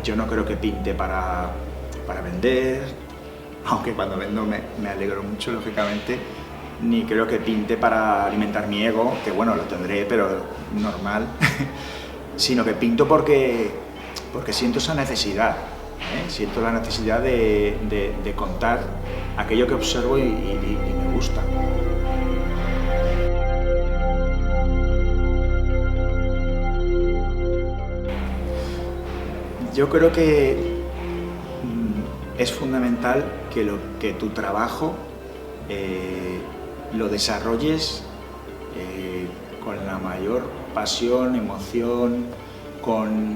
Yo no creo que pinte para vender, aunque cuando vendo me alegro mucho, lógicamente, ni creo que pinte para alimentar mi ego, que bueno, lo tendré, pero normal, sino que pinto porque siento esa necesidad, siento la necesidad de contar aquello que observo y me gusta. Yo creo que es fundamental que tu trabajo lo desarrolles con la mayor pasión, emoción,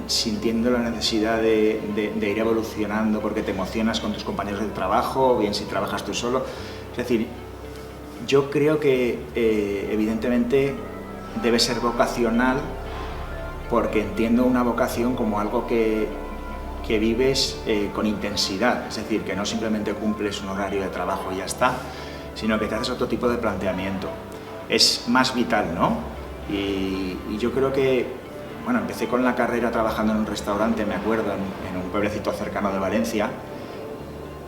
sintiendo la necesidad de ir evolucionando porque te emocionas con tus compañeros de trabajo, o bien si trabajas tú solo. Es decir, yo creo que evidentemente debe ser vocacional, porque entiendo una vocación como algo que vives con intensidad, es decir, que no simplemente cumples un horario de trabajo y ya está, sino que te haces otro tipo de planteamiento. Es más vital, ¿no? Y yo creo que, bueno, empecé con la carrera trabajando en un restaurante, me acuerdo, en un pueblecito cercano de Valencia,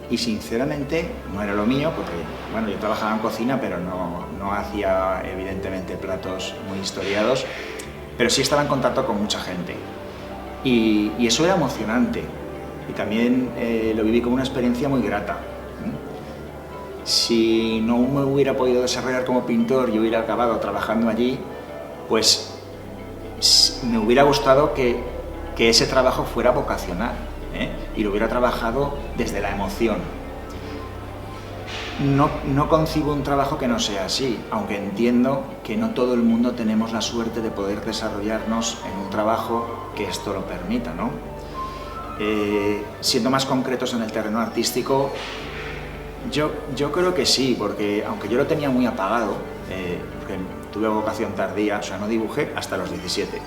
y sinceramente no era lo mío, porque, bueno, yo trabajaba en cocina, pero no hacía, evidentemente, platos muy historiados, pero sí estaba en contacto con mucha gente. Y eso era emocionante, y también lo viví como una experiencia muy grata. Si no me hubiera podido desarrollar como pintor y hubiera acabado trabajando allí, pues me hubiera gustado que ese trabajo fuera vocacional, y lo hubiera trabajado desde la emoción. No concibo un trabajo que no sea así, aunque entiendo que no todo el mundo tenemos la suerte de poder desarrollarnos en un trabajo que esto lo permita, ¿no? Siendo más concretos en el terreno artístico, yo creo que sí, porque aunque yo lo tenía muy apagado, porque tuve vocación tardía, o sea, no dibujé hasta los 17,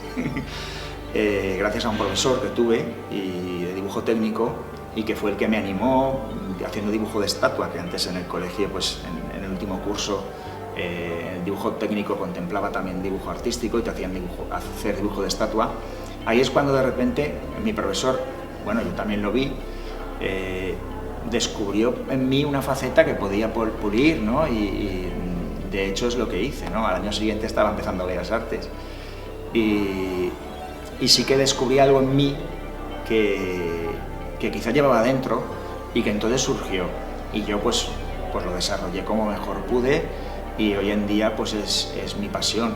gracias a un profesor que tuve de dibujo técnico, y que fue el que me animó haciendo dibujo de estatua, que antes en el colegio, pues en el último curso, el dibujo técnico contemplaba también dibujo artístico y te hacían hacer dibujo de estatua. Ahí es cuando de repente mi profesor, bueno, yo también lo vi, descubrió en mí una faceta que podía pulir, ¿no? Y de hecho es lo que hice, ¿no? Al año siguiente estaba empezando Bellas Artes y sí que descubrí algo en mí que quizá llevaba dentro y que entonces surgió, y yo pues lo desarrollé como mejor pude, y hoy en día pues es mi pasión,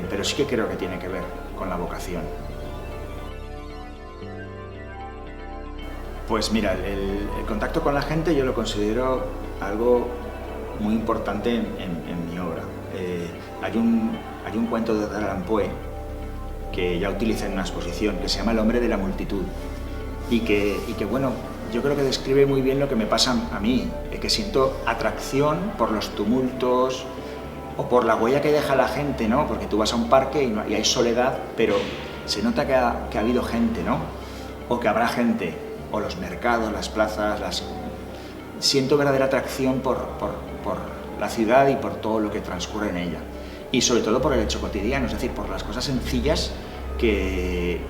pero sí que creo que tiene que ver con la vocación. Pues mira, el contacto con la gente yo lo considero algo muy importante en mi obra. Hay un cuento de Edgar Allan Poe que ya utilicé en una exposición, que se llama El hombre de la multitud, y que bueno, yo creo que describe muy bien lo que me pasa a mí, que siento atracción por los tumultos o por la huella que deja la gente, ¿no? Porque tú vas a un parque y hay soledad, pero se nota que ha habido gente, ¿no? O que habrá gente, o los mercados, las plazas, siento verdadera atracción por la ciudad y por todo lo que transcurre en ella. Y sobre todo por el hecho cotidiano, es decir, por las cosas sencillas que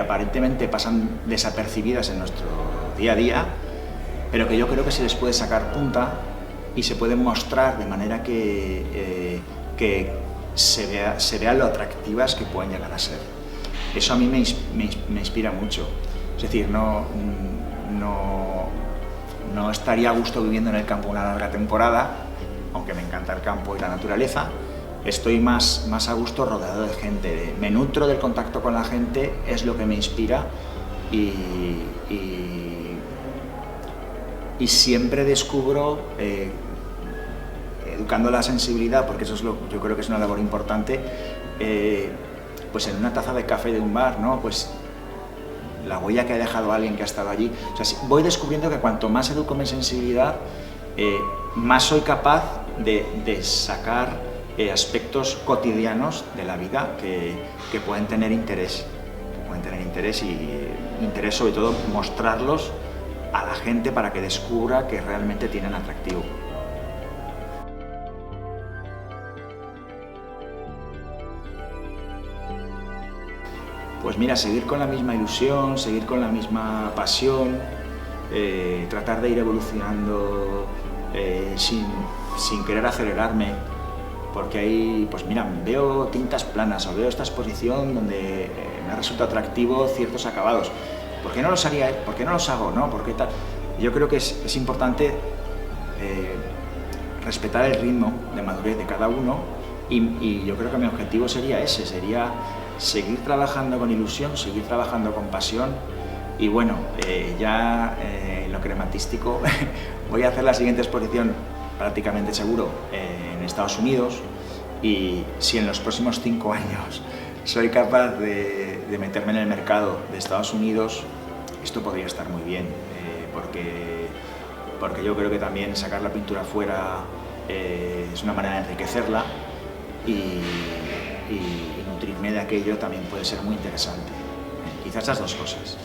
aparentemente pasan desapercibidas en nuestro día a día, pero que yo creo que se les puede sacar punta y se pueden mostrar de manera que se vea lo atractivas que pueden llegar a ser. Eso a mí me inspira mucho. Es decir, no estaría a gusto viviendo en el campo una larga temporada, aunque me encanta el campo y la naturaleza. Estoy más a gusto rodeado de gente, me nutro del contacto con la gente, es lo que me inspira, y siempre descubro, educando la sensibilidad, porque eso yo creo que es una labor importante, pues en una taza de café de un bar, ¿no? Pues la huella que ha dejado alguien que ha estado allí. O sea, voy descubriendo que cuanto más educo mi sensibilidad, más soy capaz de sacar aspectos cotidianos de la vida que pueden tener interés. Y interés sobre todo mostrarlos a la gente para que descubra que realmente tienen atractivo. Pues mira, seguir con la misma ilusión, seguir con la misma pasión, tratar de ir evolucionando sin querer acelerarme, porque ahí, pues mira, veo tintas planas o veo esta exposición donde me resulta atractivo ciertos acabados. ¿Por qué no los haría? ¿Por qué no los hago? ¿No? ¿Por qué tal? Yo creo que es importante respetar el ritmo de madurez de cada uno y yo creo que mi objetivo sería ese, sería seguir trabajando con ilusión, seguir trabajando con pasión y bueno, en lo crematístico voy a hacer la siguiente exposición prácticamente seguro en Estados Unidos y si en los próximos 5 años soy capaz de meterme en el mercado de Estados Unidos, esto podría estar muy bien, porque yo creo que también sacar la pintura fuera es una manera de enriquecerla y nutrirme de aquello también puede ser muy interesante. Quizás esas dos cosas.